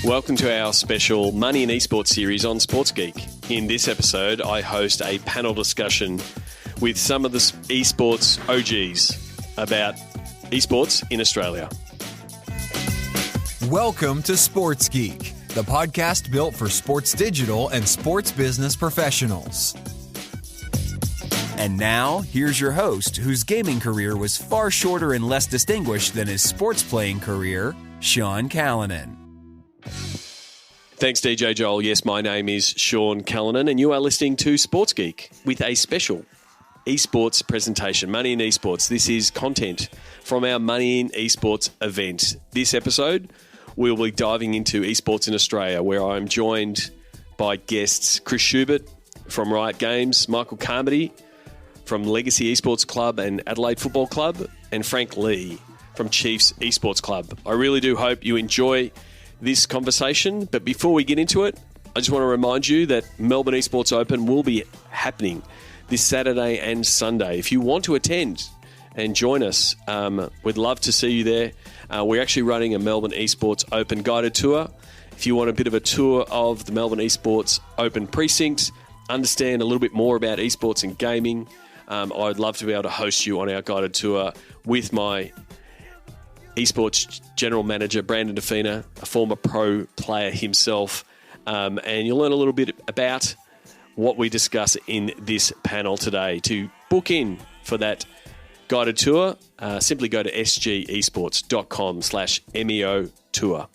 Welcome to our special Money in Esports series on Sports Geek. In this episode, I host a panel discussion with some of the esports OGs about esports in Australia. Welcome to Sports Geek, the podcast built for sports digital and sports business professionals. And now, here's your host, whose gaming career was far shorter and less distinguished than his sports playing career, Sean Callanan. Thanks, DJ Joel. Yes, my name is Sean Callanan, and you are listening to Sports Geek with a special esports presentation, Money in Esports. This is content from our Money in Esports event. This episode, we'll be diving into esports in Australia, where I'm joined by guests Chris Schubert from Riot Games, Michael Carmody from Legacy Esports Club and Adelaide Football Club, and Frank Lee from Chiefs Esports Club. I really do hope you enjoy this conversation, but before we get into it, I just want to remind you that Melbourne Esports Open will be happening this Saturday and Sunday. If you want to attend and join us, we'd love to see you there. We're actually running a Melbourne Esports Open guided tour. If you want a bit of a tour of the Melbourne Esports Open precinct, understand a little bit more about esports and gaming, I'd love to be able to host you on our guided tour with my esports general manager, Brandon Defina, a former pro player himself. And you'll learn a little bit about what we discuss in this panel today. To book in for that guided tour, simply go to sgesports.com/MEO tour.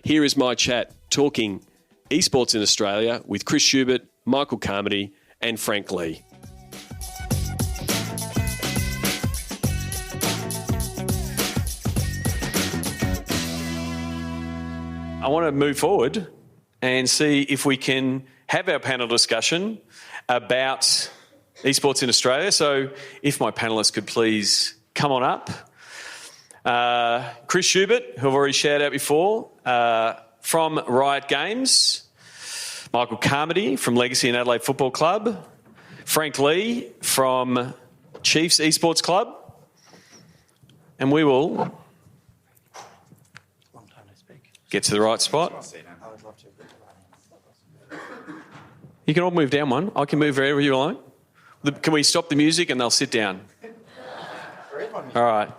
Here is my chat talking esports in Australia with Chris Schubert, Michael Carmody, and Frank Lee. I want to move forward and see if we can have our panel discussion about esports in Australia. So if my panellists could please come on up. Chris Schubert, who I've already shouted out before, from Riot Games. Michael Carmody from Legacy and Adelaide Football Club. Frank Lee from Chiefs Esports Club. And we will get to the right spot. You can all move down one. I can move wherever you like. Can we stop the music and they'll sit down? All right.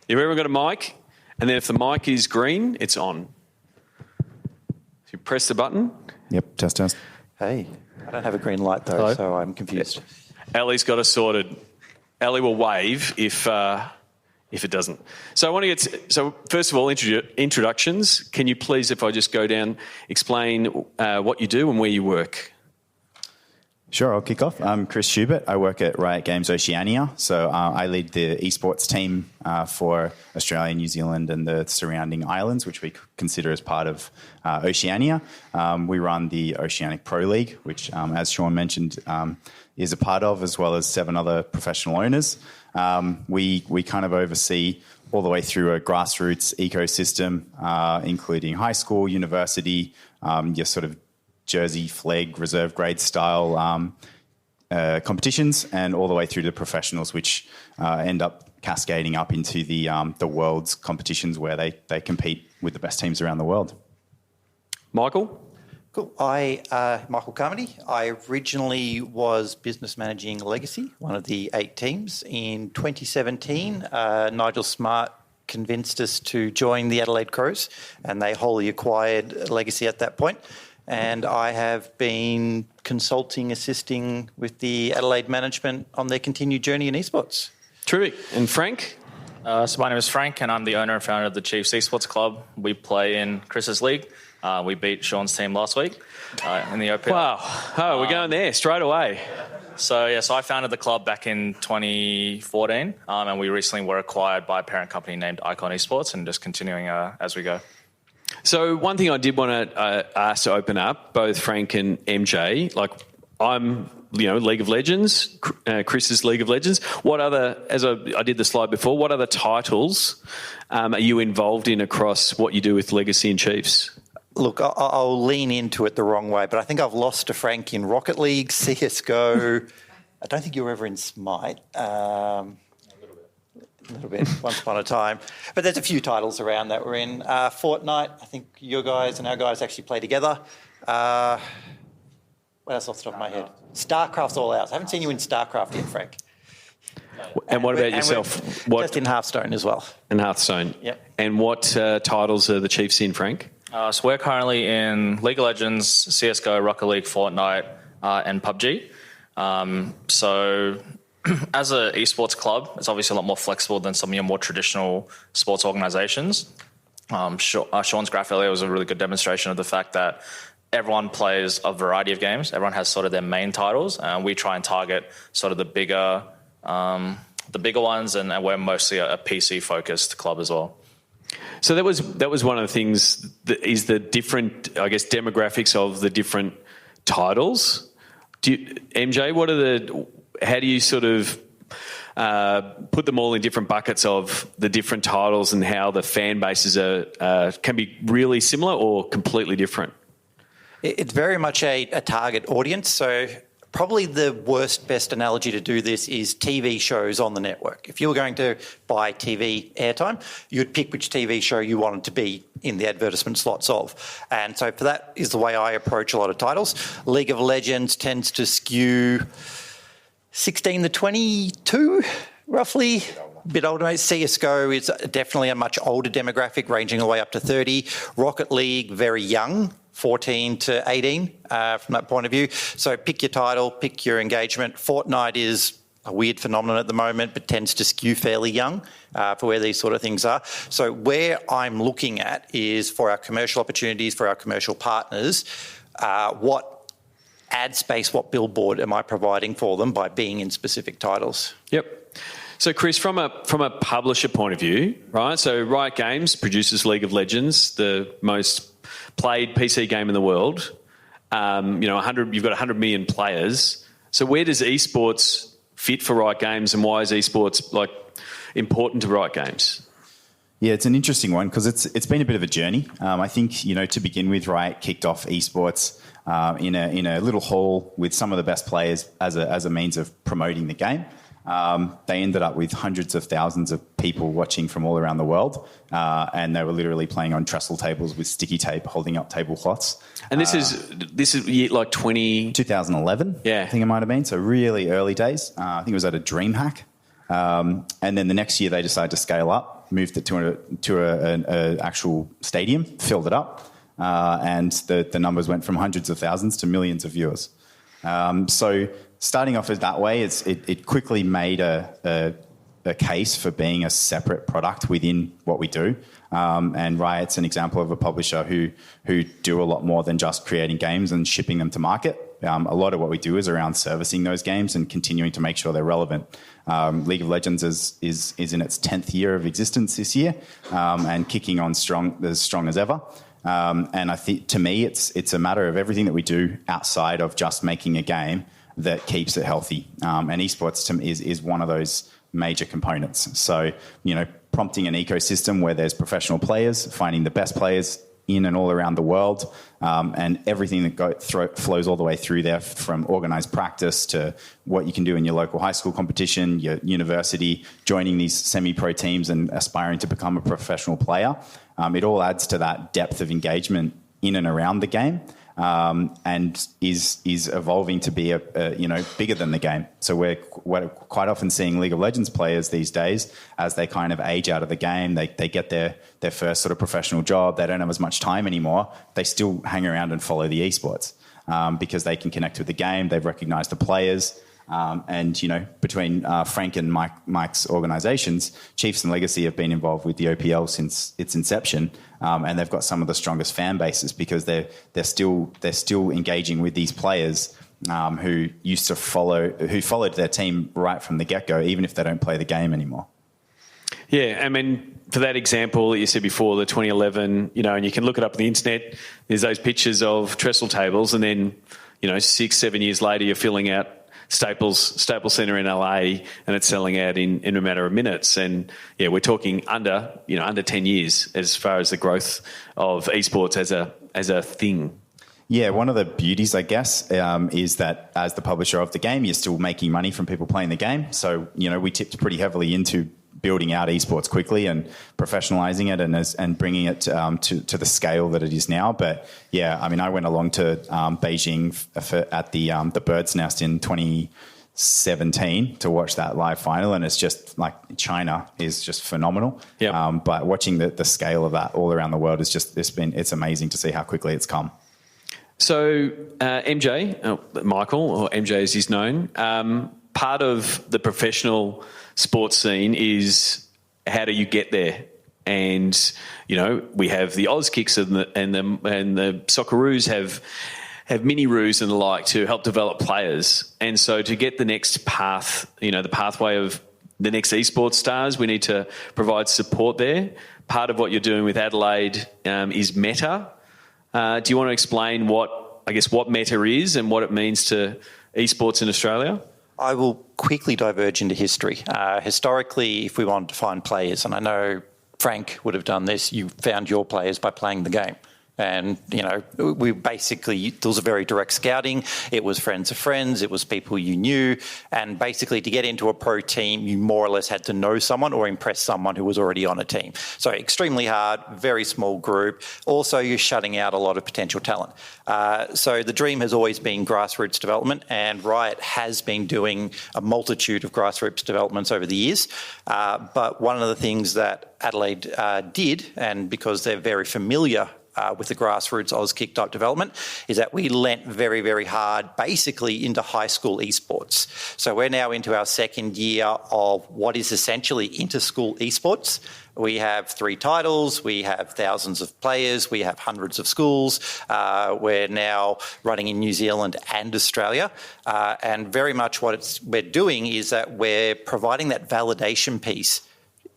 You've everyone got a mic? And then if the mic is green, it's on. You press the button. Yep, test. Hey, I don't have a green light though, Hello? so I'm confused. Ali's got us sorted. Ali will wave if it doesn't. So I want to so first of all, introductions. Can you please, if I just go down, explain what you do and where you work? Sure, I'll kick off. I'm Chris Schubert. I work at Riot Games Oceania. So I lead the esports team for Australia, New Zealand and the surrounding islands, which we consider as part of Oceania. We run the Oceanic Pro League, which, as Sean mentioned, is a part of, as well as 7 other professional owners. We kind of oversee all the way through a grassroots ecosystem, including high school, university, your sort of jersey flag, reserve grade style competitions, and all the way through to professionals, which end up cascading up into the world's competitions where they compete with the best teams around the world. Michael? Cool. Michael Carmody. I originally was business managing Legacy, one of the 8 teams. In 2017, Nigel Smart convinced us to join the Adelaide Crows, and they wholly acquired Legacy at that point. And I have been consulting, assisting with the Adelaide management on their continued journey in esports. Terrific. And Frank? So my name is Frank, and I'm the owner and founder of the Chiefs Esports Club. We play in Chris's league. We beat Sean's team last week in the Open. Wow. Oh, we're going there straight away. So I founded the club back in 2014, and we recently were acquired by a parent company named Icon Esports, and just continuing as we go. So one thing I did want to ask to open up, both Frank and MJ, like I'm, League of Legends, Chris's League of Legends. What other, as I did the slide before, what other titles are you involved in across what you do with Legacy and Chiefs? Look, I'll lean into it the wrong way, but I think I've lost to Frank in Rocket League, CSGO. I don't think you were ever in Smite. A little bit, once upon a time. But there's a few titles around that we're in. Fortnite, I think your guys and our guys actually play together. What else off the top of my head? StarCraft's all out. I haven't seen you in StarCraft yet, Frank. And what about yourself? Just in Hearthstone as well. In Hearthstone. Yep. And what titles are the Chiefs in, Frank? So we're currently in League of Legends, CSGO, Rocket League, Fortnite, and PUBG. So as an esports club, it's obviously a lot more flexible than some of your more traditional sports organisations. Sean's graph earlier was a really good demonstration of the fact that everyone plays a variety of games. Everyone has sort of their main titles, and we try and target sort of the bigger ones, and we're mostly a PC-focused club as well. So that was one of the things is the different, I guess, demographics of the different titles. MJ, how do you sort of put them all in different buckets of the different titles and how the fan bases can be really similar or completely different? It's very much a target audience. So probably the best analogy to do this is TV shows on the network. If you were going to buy TV airtime, you'd pick which TV show you wanted to be in the advertisement slots of. And so for that is the way I approach a lot of titles. League of Legends tends to skew 16 to 22, roughly. A bit older. CSGO is definitely a much older demographic, ranging all the way up to 30. Rocket League, very young, 14 to 18 from that point of view. So pick your title, pick your engagement. Fortnite is a weird phenomenon at the moment, but tends to skew fairly young for where these sort of things are. So where I'm looking at is for our commercial opportunities, for our commercial partners, what ad space, what billboard am I providing for them by being in specific titles? Yep. So, Chris, from a publisher point of view, right? So, Riot Games produces League of Legends, the most played PC game in the world. You've got 100 million players. So, where does esports fit for Riot Games, and why is esports important to Riot Games? Yeah, it's an interesting one because it's been a bit of a journey. I think to begin with, Riot kicked off esports in a little hall with some of the best players as a means of promoting the game. They ended up with hundreds of thousands of people watching from all around the world, and they were literally playing on trestle tables with sticky tape, holding up tablecloths. And this is year like 2011. Yeah, I think it might have been. So really early days. I think it was at a DreamHack, and then the next year they decided to scale up, moved it to an actual stadium, filled it up, and the numbers went from hundreds of thousands to millions of viewers. So starting off as that way, it quickly made a case for being a separate product within what we do. And Riot's an example of a publisher who do a lot more than just creating games and shipping them to market. A lot of what we do is around servicing those games and continuing to make sure they're relevant. League of Legends is in its 10th year of existence this year, and kicking on as strong as ever. And I think, to me, it's a matter of everything that we do outside of just making a game that keeps it healthy. And esports to me is one of those major components. So, prompting an ecosystem where there's professional players, finding the best players in and all around the world, and everything that flows all the way through there, from organised practice to what you can do in your local high school competition, your university, joining these semi-pro teams and aspiring to become a professional player. It all adds to that depth of engagement in and around the game, and is evolving to be bigger than the game. So we're quite often seeing League of Legends players these days, as they kind of age out of the game, they get their first sort of professional job, they don't have as much time anymore, they still hang around and follow the esports because they can connect with the game, they've recognised the players. And between Frank and Mike's organisations, Chiefs and Legacy have been involved with the OPL since its inception, and they've got some of the strongest fan bases because they're still engaging with these players who followed their team right from the get-go, even if they don't play the game anymore. Yeah, I mean, for that example that you said before, the 2011, and you can look it up on the internet. There's those pictures of trestle tables, and then 6-7 years later, you're filling out Staples Center in LA, and it's selling out in a matter of minutes. And yeah, we're talking under 10 years as far as the growth of esports as a thing. Yeah, one of the beauties, I guess, is that as the publisher of the game, you're still making money from people playing the game. So we tipped pretty heavily into building out esports quickly and professionalizing it and bringing it to the scale that it is now. But yeah, I mean, I went along to Beijing at the Bird's Nest in 2017 to watch that live final, and it's just like China is just phenomenal. Yep. But watching the scale of that all around the world is just it's amazing to see how quickly it's come. So MJ, Michael, or MJ as he's known, part of the professional sports scene is how do you get there? And we have the Oz Kicks and the Socceroos have mini-roos and the like to help develop players. And so to get the next path, the pathway of the next esports stars, we need to provide support there. Part of what you're doing with Adelaide is Meta. Do you want to explain what Meta is and what it means to esports in Australia? I will quickly diverge into history. Historically, if we wanted to find players, and I know Frank would have done this, you found your players by playing the game. And, we basically, there was a very direct scouting. It was friends of friends. It was people you knew. And basically to get into a pro team, you more or less had to know someone or impress someone who was already on a team. So extremely hard, very small group. Also, you're shutting out a lot of potential talent. So the dream has always been grassroots development, and Riot has been doing a multitude of grassroots developments over the years. But one of the things that Adelaide did, and because they're very familiar with the grassroots Auskick type development, is that we lent very, very hard basically into high school esports. So we're now into our second year of what is essentially inter-school esports. We have 3 titles, we have thousands of players, we have hundreds of schools. We're now running in New Zealand and Australia. And very much what we're doing is that we're providing that validation piece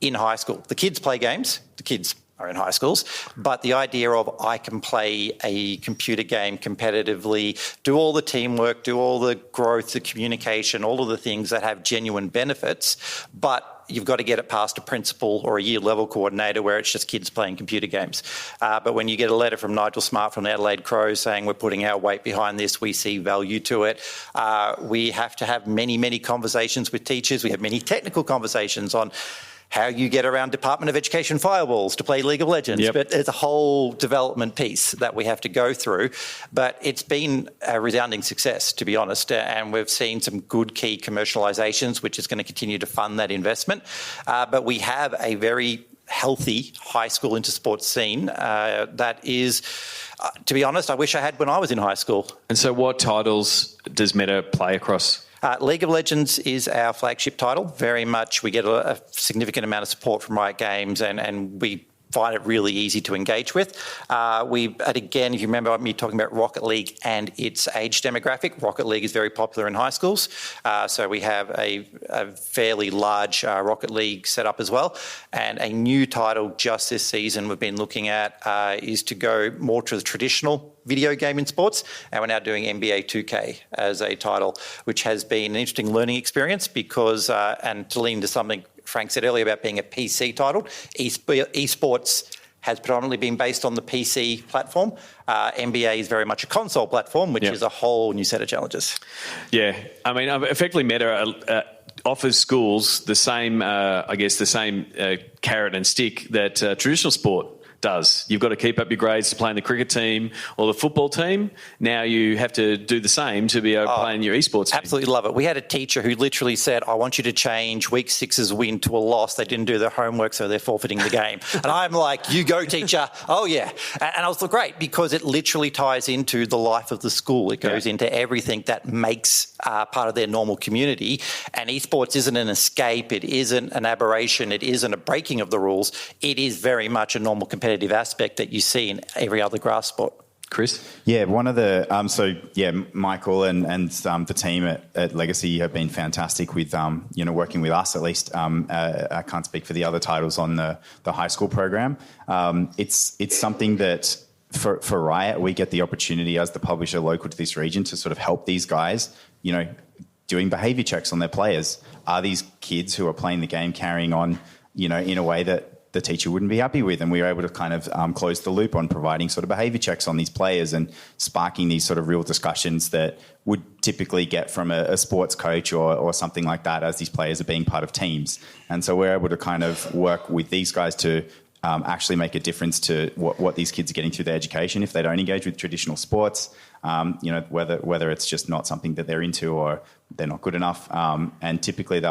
in high school. The kids play games, the kids are in high schools, but the idea of I can play a computer game competitively, do all the teamwork, do all the growth, the communication, all of the things that have genuine benefits, but you've got to get it past a principal or a year level coordinator where it's just kids playing computer games. But when you get a letter from Nigel Smart from the Adelaide Crows saying we're putting our weight behind this, we see value to it, we have to have many, many conversations with teachers. We have many technical conversations on how you get around Department of Education firewalls to play League of Legends. Yep. But there's a whole development piece that we have to go through. But it's been a resounding success, to be honest. And we've seen some good key commercializations, which is going to continue to fund that investment. But we have a very healthy high school intersports scene that is, to be honest, I wish I had when I was in high school. And so what titles does Meta play across? League of Legends is our flagship title. Very much, we get a significant amount of support from Riot Games, and we find it really easy to engage with. And again, if you remember me talking about Rocket League and its age demographic, Rocket League is very popular in high schools. So we have a fairly large Rocket League set up as well. And a new title just this season we've been looking at is to go more to the traditional video game in sports, and we're now doing NBA 2K as a title, which has been an interesting learning experience because, and to lean into something Frank said earlier about being a PC title, esports has predominantly been based on the PC platform. NBA is very much a console platform, which is a whole new set of challenges. Yeah, I mean, effectively Meta offers schools the same, carrot and stick that traditional sport does. You've got to keep up your grades to play in the cricket team or the football team. Now you have to do the same to be able to play in your esports team. Absolutely love it. We had a teacher who literally said, I want you to change week 6's win to a loss. They didn't do their homework, so they're forfeiting the game. And I'm like, you go, teacher. Oh, yeah. And I was like, great, because it literally ties into the life of the school. It goes into everything that makes part of their normal community. And esports isn't an escape. It isn't an aberration. It isn't a breaking of the rules. It is very much a normal competitive aspect that you see in every other grass sport. Chris? Yeah, one of the Michael and the team at Legacy have been fantastic with working with us at least. I can't speak for the other titles on the high school program. It's something that for Riot we get the opportunity as the publisher local to this region to sort of help these guys, doing behaviour checks on their players. Are these kids who are playing the game carrying on, in a way that the teacher wouldn't be happy with. And we were able to kind of close the loop on providing sort of behaviour checks on these players and sparking these sort of real discussions that would typically get from a sports coach or something like that as these players are being part of teams. And so we're able to kind of work with these guys to actually make a difference to what these kids are getting through their education if they don't engage with traditional sports, whether it's just not something that they're into or they're not good enough. And typically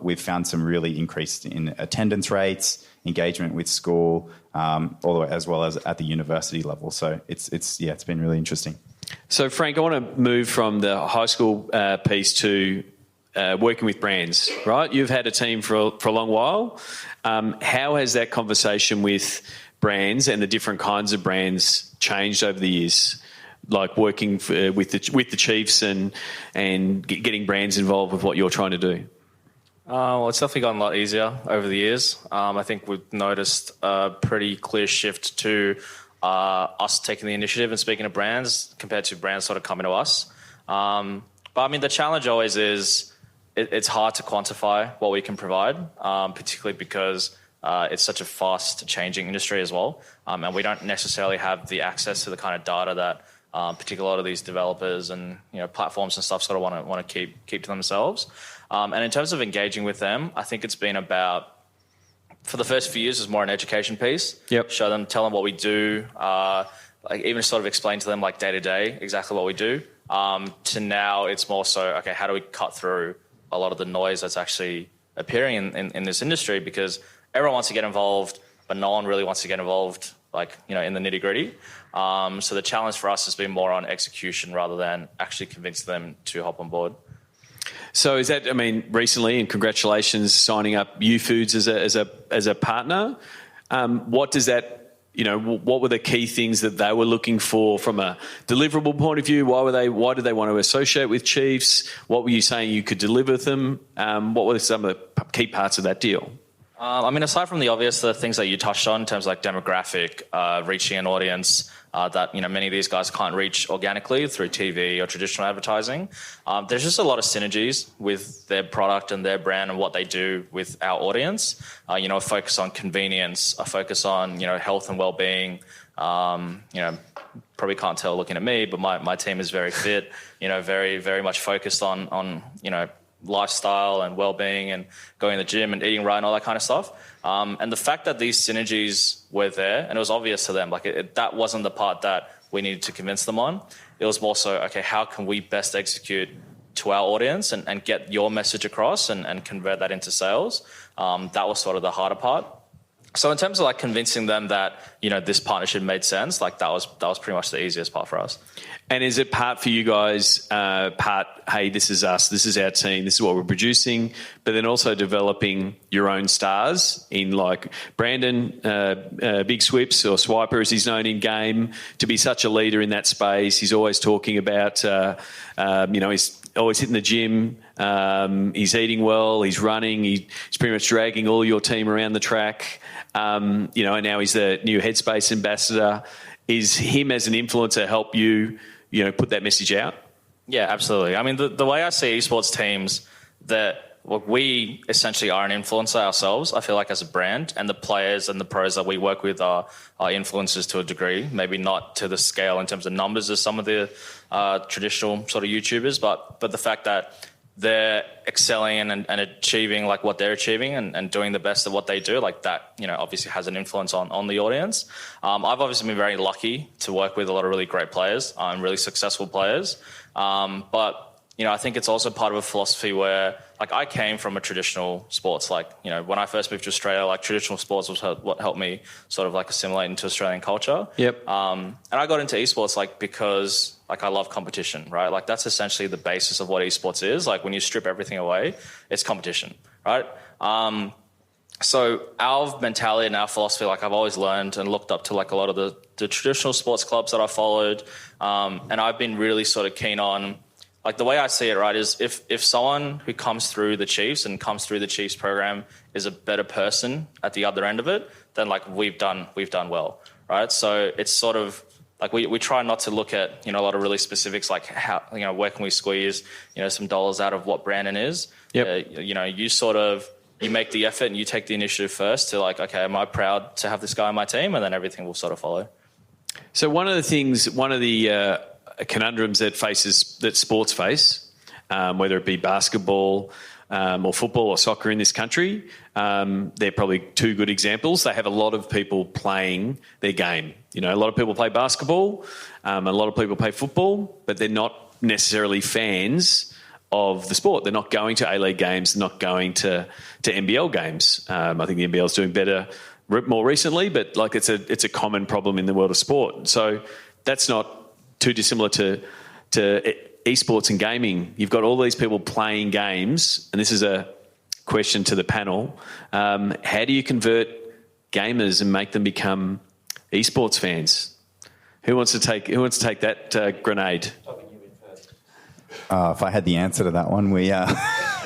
we've found some really increased in attendance rates, engagement with school, all the way, as well as at the university level. So it's been really interesting. So Frank, I want to move from the high school piece to working with brands, right? You've had a team for a long while. How has that conversation with brands and the different kinds of brands changed over the years? Like working with the Chiefs and getting brands involved with what you're trying to do? Well, it's definitely gotten a lot easier over the years. I think we've noticed a pretty clear shift to us taking the initiative and speaking to brands compared to brands sort of coming to us. But I mean, the challenge always is it's hard to quantify what we can provide, particularly because it's such a fast-changing industry as well, and we don't necessarily have the access to the kind of data that particularly a lot of these developers and platforms and stuff sort of want to keep to themselves. And in terms of engaging with them, I think it's been about, for the first few years, it's more an education piece. Yep. Show them, tell them what we do, like even sort of explain to them like day to day exactly what we do. To now, it's more so, okay, how do we cut through a lot of the noise that's actually appearing in this industry, because everyone wants to get involved, but no one really wants to get involved, in the nitty gritty. So the challenge for us has been more on execution rather than actually convince them to hop on board. So is that, recently, and congratulations signing up UFoods as a partner. What does that, what were the key things that they were looking for from a deliverable point of view? Why did they want to associate with Chiefs? What were you saying you could deliver them? What were some of the key parts of that deal? Aside from the obvious, the things that you touched on in terms of like demographic, reaching an audience that many of these guys can't reach organically through TV or traditional advertising, there's just a lot of synergies with their product and their brand and what they do with our audience. A focus on convenience, a focus on health and well-being. Probably can't tell looking at me, but my team is very fit. Very very much focused on lifestyle and well-being and going to the gym and eating right and all that kind of stuff. And the fact that these synergies were there, and it was obvious to them, that wasn't the part that we needed to convince them on. It was more so, okay, how can we best execute to our audience and get your message across and convert that into sales? That was sort of the harder part. So in terms of convincing them that, this partnership made sense, that was pretty much the easiest part for us. And is it part for you guys, hey, this is us, this is our team, this is what we're producing, but then also developing your own stars in Brandon, Big Swips or Swiper as he's known in game, to be such a leader in that space. He's always talking about, he's always hitting the gym, he's eating well, he's running, he's pretty much dragging all your team around the track, and now he's the new Headspace ambassador. Is him as an influencer help you, put that message out? Yeah, absolutely. The way I see esports teams, that we essentially are an influencer ourselves, I feel like, as a brand, and the players and the pros that we work with are influencers to a degree, maybe not to the scale in terms of numbers as some of the traditional sort of YouTubers, but the fact that they're excelling and achieving what they're achieving and doing the best of what they do, that obviously has an influence on the audience. I've obviously been very lucky to work with a lot of really great players and really successful players, but I think it's also part of a philosophy where I came from a traditional sports, when I first moved to Australia, traditional sports was what helped me sort of assimilate into Australian culture. Yep. And I got into esports because I love competition, right? That's essentially the basis of what esports is. When you strip everything away, it's competition, right? So our mentality and our philosophy, I've always learned and looked up to a lot of the traditional sports clubs that I followed, and I've been really sort of keen on. The way I see it, right, is if someone who comes through the Chiefs and comes through the Chiefs program is a better person at the other end of it, then we've done well, right? So it's sort of we try not to look at a lot of really specifics, how where can we squeeze some dollars out of what Brandon is. Yep. You sort of you make the effort and you take the initiative first to like, okay, am I proud to have this guy on my team? And then everything will sort of follow. So one of the conundrums that sports face, whether it be basketball or football or soccer in this country, they're probably two good examples. They have a lot of people playing their game. You know, a lot of people play basketball, a lot of people play football, but they're not necessarily fans of the sport. They're not going to A-League games, not going to NBL games. I think the NBL is doing better more recently, but like it's a common problem in the world of sport. So that's not too dissimilar to esports and gaming. You've got all these people playing games, and this is a question to the panel. How do you convert gamers and make them become esports fans? Who wants to take that grenade? If I had the answer to that one,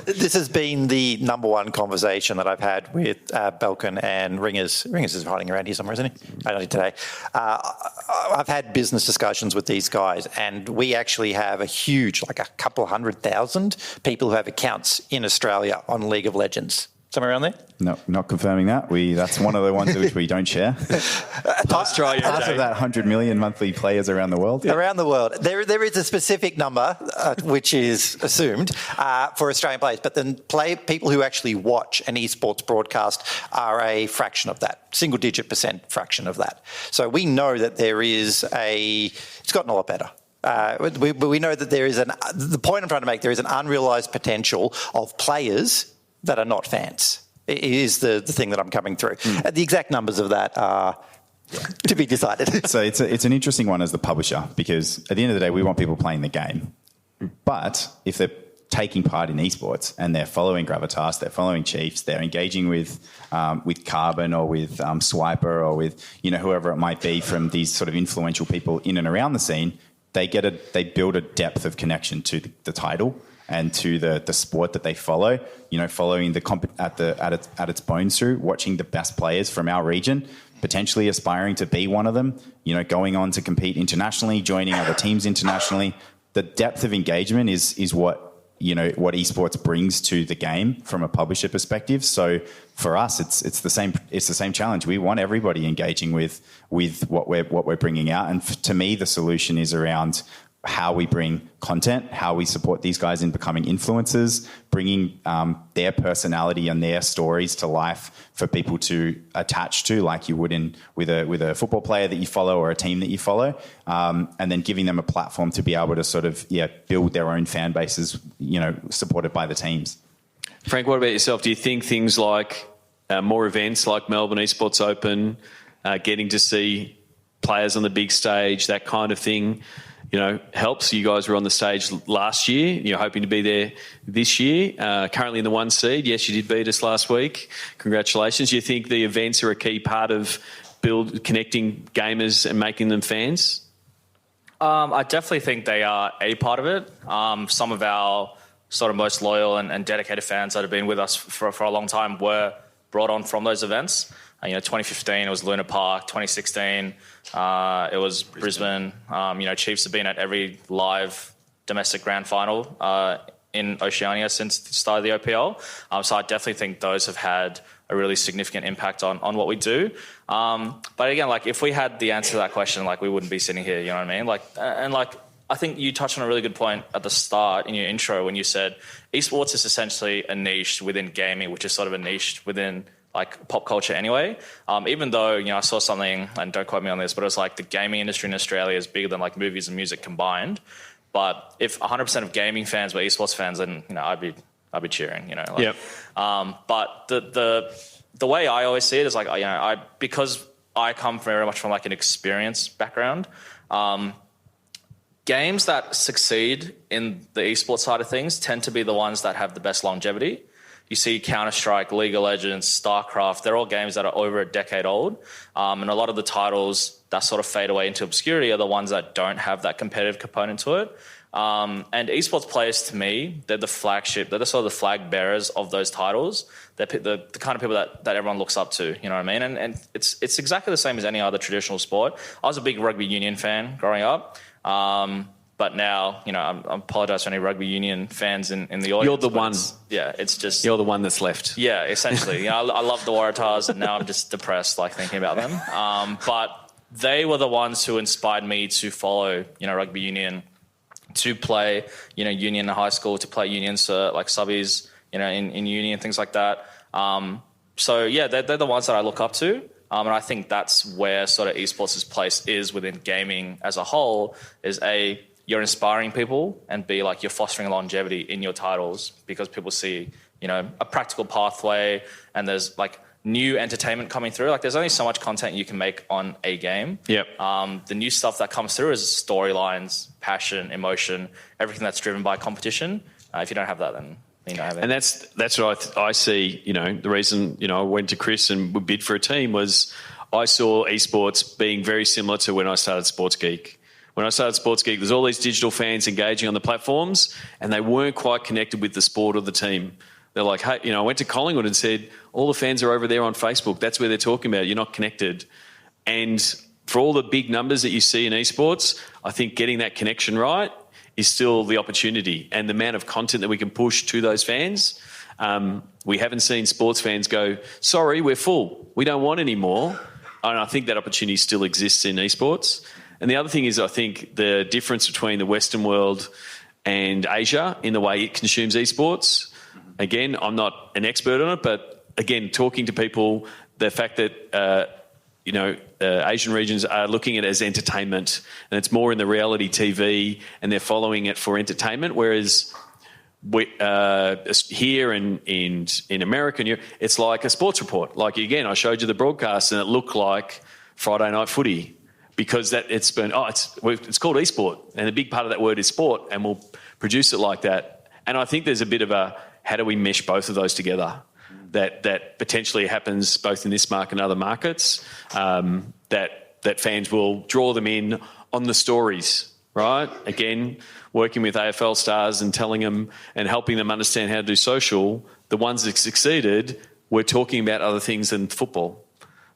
This has been the number one conversation that I've had with Belkin and Ringers. Ringers is hiding around here somewhere, isn't he? Only today. I've had business discussions with these guys, and we actually have a huge, like a couple 100,000 people who have accounts in Australia on League of Legends. Somewhere around there? No, not confirming that. That's one of the ones which we don't share. Australia. Part of that 100 million monthly players around the world. Yeah. Around the world. There is a specific number, which is assumed, for Australian players, but then people who actually watch an esports broadcast are a fraction of that, single-digit % fraction of that. So we know that it's gotten a lot better. We know that the point I'm trying to make, there is an unrealised potential of players that are not fans. It is the thing that I'm coming through. The exact numbers of that are to be decided. So it's an interesting one as the publisher, because at the end of the day, we want people playing the game. But if they're taking part in esports and they're following Gravitas, they're following Chiefs, they're engaging with Carbon or with Swiper or with whoever it might be from these sort of influential people in and around the scene, they build a depth of connection to the title and to the sport that they follow, following the at its bones through, watching the best players from our region, potentially aspiring to be one of them, going on to compete internationally, joining other teams internationally. The depth of engagement is what esports brings to the game from a publisher perspective. So for us, it's the same challenge. We want everybody engaging with what we're bringing out, and to me, the solution is around how we bring content, how we support these guys in becoming influencers, bringing their personality and their stories to life for people to attach to, like you would with a football player that you follow or a team that you follow, and then giving them a platform to be able to sort of build their own fan bases, supported by the teams. Frank, what about yourself? Do you think things like more events like Melbourne Esports Open, getting to see players on the big stage, that kind of thing, helps? You guys were on the stage last year. You're hoping to be there this year. Currently in the 1 seed. Yes, you did beat us last week. Congratulations. Do you think the events are a key part of connecting gamers and making them fans? I definitely think they are a part of it. Some of our sort of most loyal and dedicated fans that have been with us for a long time were brought on from those events. 2015 it was Luna Park. 2016 it was Brisbane. Chiefs have been at every live domestic grand final in Oceania since the start of the OPL. So I definitely think those have had a really significant impact on what we do. But again, if we had the answer to that question, we wouldn't be sitting here. You know what I mean? I think you touched on a really good point at the start in your intro when you said esports is essentially a niche within gaming, which is sort of a niche within pop culture anyway. Even though, I saw something, and don't quote me on this, but it was the gaming industry in Australia is bigger than movies and music combined. But if 100% of gaming fans were esports fans, then, I'd be cheering, Yep. But the way I always see it is because I come very much from an experience background, games that succeed in the esports side of things tend to be the ones that have the best longevity. You see Counter-Strike, League of Legends, StarCraft, they're all games that are over a decade old. And a lot of the titles that sort of fade away into obscurity are the ones that don't have that competitive component to it. And esports players, to me, they're the flagship. They're the sort of the flag bearers of those titles. They're the kind of people that everyone looks up to, you know what I mean? And it's exactly the same as any other traditional sport. I was a big rugby union fan growing up. But But now, I apologise to any rugby union fans in the audience. You're the one. It's just... You're the one that's left. Yeah, essentially. I love the Waratahs, and now I'm just depressed, thinking about them. But they were the ones who inspired me to follow, rugby union, to play, union in high school, to play union, subbies, in uni and things like that. So, yeah, they're the ones that I look up to. And I think that's where sort of esports' place is within gaming as a whole, is you're inspiring people, and B, you're fostering longevity in your titles, because people see, a practical pathway, and there's new entertainment coming through. There's only so much content you can make on a game. Yep. The new stuff that comes through is storylines, passion, emotion, everything that's driven by competition. If you don't have that, then you don't have it. And that's what I see. The reason I went to Chris and would bid for a team was I saw esports being very similar to when I started Sports Geek. When I started Sports Geek, there's all these digital fans engaging on the platforms, and they weren't quite connected with the sport or the team. They're like, hey, I went to Collingwood and said, all the fans are over there on Facebook. That's where they're talking about it. You're not connected. And for all the big numbers that you see in esports, I think getting that connection right is still the opportunity, and the amount of content that we can push to those fans. We haven't seen sports fans go, sorry, we're full. We don't want any more. And I think that opportunity still exists in esports. And the other thing is, I think the difference between the Western world and Asia in the way it consumes esports. Again, I'm not an expert on it, but again, talking to people, the fact that Asian regions are looking at it as entertainment, and it's more in the reality TV, and they're following it for entertainment. Whereas here and in America, and Europe, it's like a sports report. Again, I showed you the broadcast, and it looked like Friday Night Footy, because it's called esport, and a big part of that word is sport, and we'll produce it like that. And I think there's a bit of a, how do we mesh both of those together? That potentially happens both in this market and other markets, that fans will draw them in on the stories, right? Again, working with AFL stars and telling them and helping them understand how to do social, the ones that succeeded were talking about other things than football,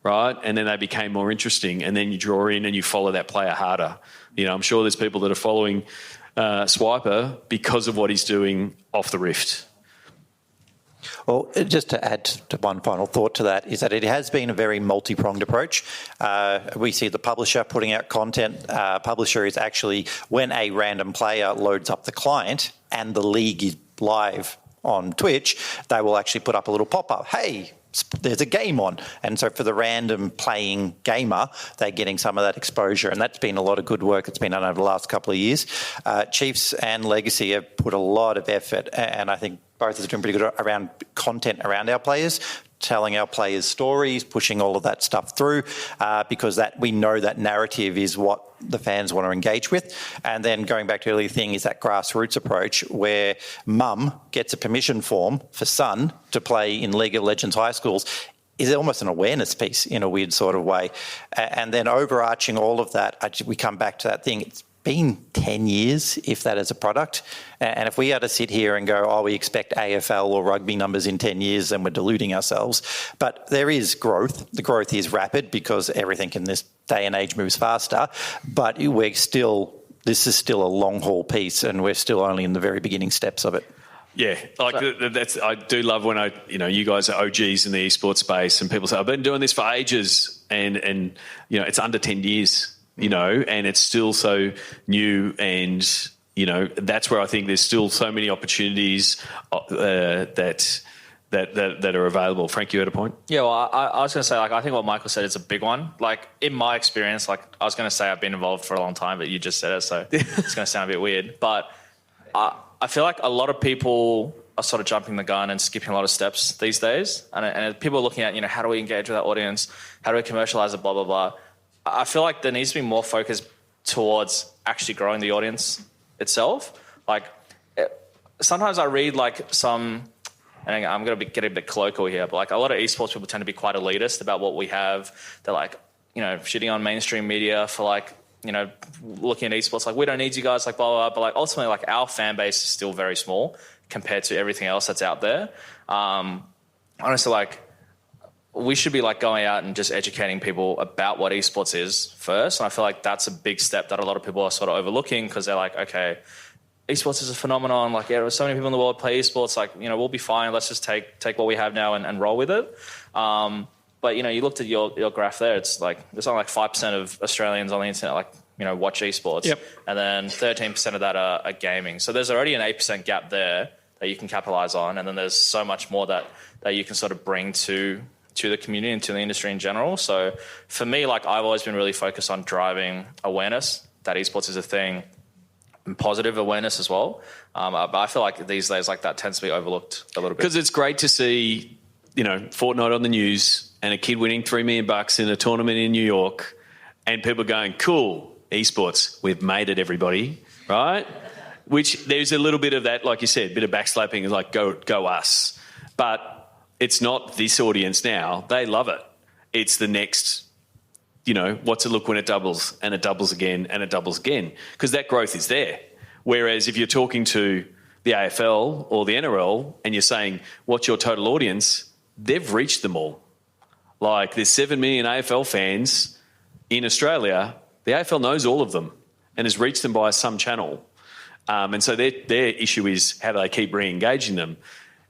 right? And then they became more interesting, and then you draw in and you follow that player harder. I'm sure there's people that are following Swiper because of what he's doing off the Rift. Well, just to add to one final thought to that, is that it has been a very multi-pronged approach. We see the publisher putting out content. Publisher is actually, when a random player loads up the client and the league is live on Twitch, they will actually put up a little pop-up. Hey, there's a game on. And so for the random playing gamer, they're getting some of that exposure. And that's been a lot of good work that's been done over the last couple of years. Chiefs and Legacy have put a lot of effort, and I think both are doing pretty good around content around our players, telling our players stories, pushing all of that stuff through, because that we know that narrative is what the fans want to engage with. And then going back to the earlier thing is that grassroots approach where mum gets a permission form for son to play in League of Legends high schools is almost an awareness piece in a weird sort of way. And then overarching all of that, we come back to that thing. It's been 10 years, if that is a product. And if we are to sit here and go, we expect AFL or rugby numbers in 10 years, then we're deluding ourselves. But there is growth. The growth is rapid because everything in this day and age moves faster. But this is still a long haul piece, and we're still only in the very beginning steps of it. Yeah, I do love when you guys are OGs in the esports space, and people say, I've been doing this for ages, and it's under 10 years. And it's still so new, and that's where I think there's still so many opportunities that are available. Frank, you had a point? Yeah, well, I was going to say, I think what Michael said is a big one. In my experience, I was going to say I've been involved for a long time, but you just said it, so it's going to sound a bit weird. But I feel like a lot of people are sort of jumping the gun and skipping a lot of steps these days, and people are looking at how do we engage with our audience, how do we commercialize it, blah blah blah. I feel like there needs to be more focus towards actually growing the audience itself. Sometimes I read some, and I'm going to get a bit colloquial here, but a lot of esports people tend to be quite elitist about what we have. They're shitting on mainstream media for looking at esports we don't need you guys, blah blah blah. But ultimately our fan base is still very small compared to everything else that's out there. Honestly, we should be like going out and just educating people about what esports is first. And I feel like that's a big step that a lot of people are sort of overlooking because they're like, okay, esports is a phenomenon. Like, yeah, there's so many people in the world play esports. Like, you know, we'll be fine. Let's just take what we have now and roll with it. But, you know, you looked at your graph there. It's like there's only like 5% of Australians on the internet, like, you know, watch esports. Yep. And then 13% of that are gaming. So there's already an 8% gap there that you can capitalize on. And then there's so much more that you can sort of bring to the community and to the industry in general. So for me, like, I've always been really focused on driving awareness that esports is a thing and positive awareness as well. But I feel like these days, like, that tends to be overlooked a little bit. Because it's great to see, you know, Fortnite on the news and a kid winning $3 million in a tournament in New York and people going, cool, esports, we've made it, everybody, right? Which there's a little bit of that, like you said, a bit of backslapping, like go us. But it's not this audience now. They love it. It's the next, you know, what's it look when it doubles and it doubles again and it doubles again, because that growth is there. Whereas if you're talking to the AFL or the NRL and you're saying, what's your total audience? They've reached them all. Like, there's 7 million AFL fans in Australia. The AFL knows all of them and has reached them by some channel. And so their issue is how do they keep re-engaging them?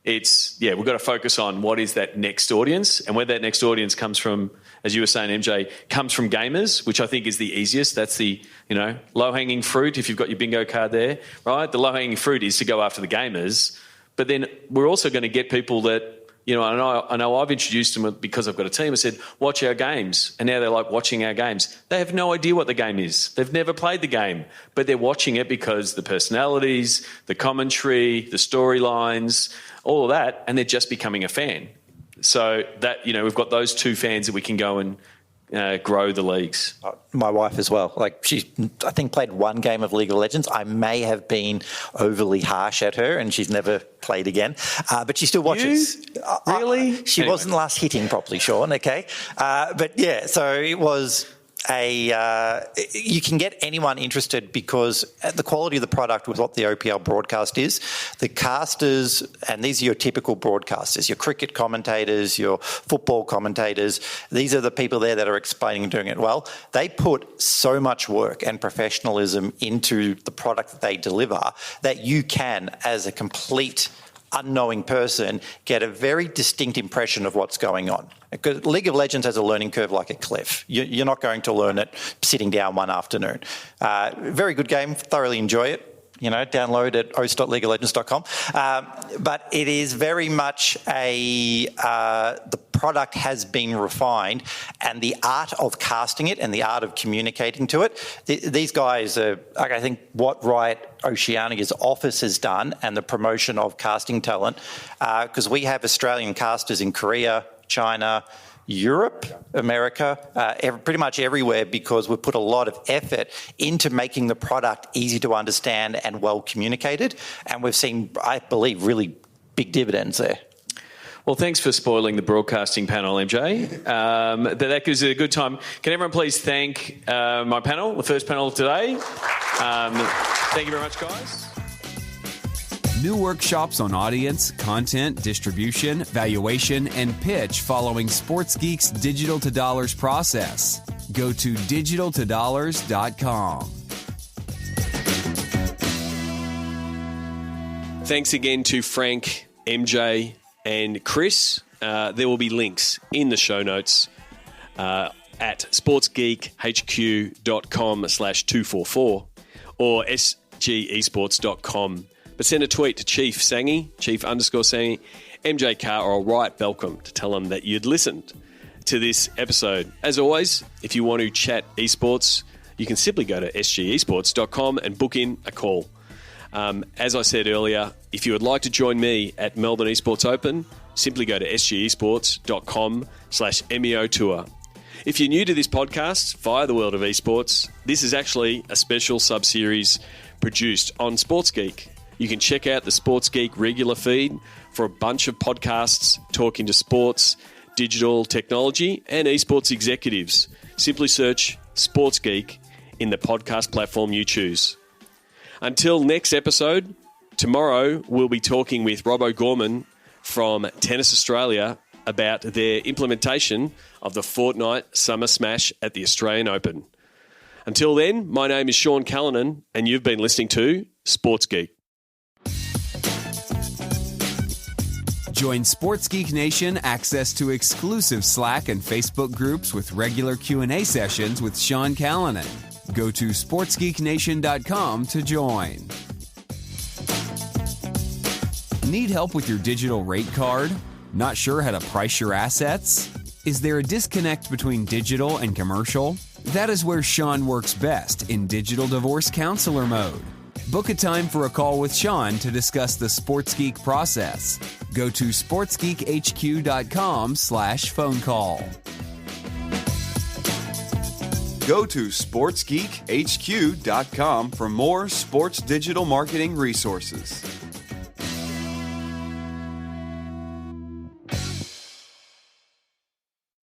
We've got to focus on what is that next audience, and where that next audience comes from, as you were saying, MJ, comes from gamers, which I think is the easiest. That's the, you know, low-hanging fruit if you've got your bingo card there, right? The low-hanging fruit is to go after the gamers. But then we're also going to get people that, you know, I know I've introduced them because I've got a team. I said, watch our games. And now they're like watching our games. They have no idea what the game is. They've never played the game, but they're watching it because the personalities, the commentary, the storylines, all of that, and they're just becoming a fan. So that, you know, we've got those two fans that we can go and grow the leagues. My wife as well. Like, she's, I think, played one game of League of Legends. I may have been overly harsh at her, and she's never played again. But she still watches. Really? She wasn't last hitting properly, Sean. Okay, but yeah. So it was you can get anyone interested because the quality of the product with what the OPL broadcast is, the casters, and these are your typical broadcasters, your cricket commentators, your football commentators, these are the people there that are explaining and doing it well. They put so much work and professionalism into the product that they deliver that you can, as a complete unknowing person, get a very distinct impression of what's going on. Because League of Legends has a learning curve like a cliff. You're not going to learn it sitting down one afternoon. Very good game, thoroughly enjoy it. You know, download at host.leagueoflegends.com. But it is very much the product has been refined, and the art of casting it and the art of communicating to it. These guys are, like, I think what Riot Oceania's office has done, and the promotion of casting talent, because we have Australian casters in Korea, China, Europe, America, pretty much everywhere, because we've put a lot of effort into making the product easy to understand and well communicated. And we've seen, I believe, really big dividends there. Well, thanks for spoiling the broadcasting panel, MJ. That gives it a good time. Can everyone please thank my panel, the first panel of today. Thank you very much, guys. New workshops on audience, content, distribution, valuation, and pitch following Sports Geek's Digital to Dollars process. Go to digitaltodollars.com. Thanks again to Frank, MJ, and Chris. There will be links in the show notes at sportsgeekhq.com/244 or sgesports.com. But send a tweet to Chief Sangi, Chief_Sangi, MJ Carr, or Riot Belcom to tell them that you'd listened to this episode. As always, if you want to chat esports, you can simply go to sgesports.com and book in a call. As I said earlier, if you would like to join me at Melbourne Esports Open, simply go to sgesports.com/MEO Tour. If you're new to this podcast via the world of esports, this is actually a special sub-series produced on Sports Geek. You can check out the Sports Geek regular feed for a bunch of podcasts talking to sports, digital technology, and esports executives. Simply search Sports Geek in the podcast platform you choose. Until next episode, tomorrow we'll be talking with Rob O'Gorman from Tennis Australia about their implementation of the Fortnite Summer Smash at the Australian Open. Until then, my name is Sean Callanan, and you've been listening to Sports Geek. Join Sports Geek Nation access to exclusive Slack and Facebook groups with regular Q&A sessions with Sean Callanan. Go to sportsgeeknation.com to join. Need help with your digital rate card? Not sure how to price your assets? Is there a disconnect between digital and commercial? That is where Sean works best, in digital divorce counselor mode. Book a time for a call with Sean to discuss the Sports Geek process. Go to sportsgeekhq.com/phone call. Go to sportsgeekhq.com for more sports digital marketing resources.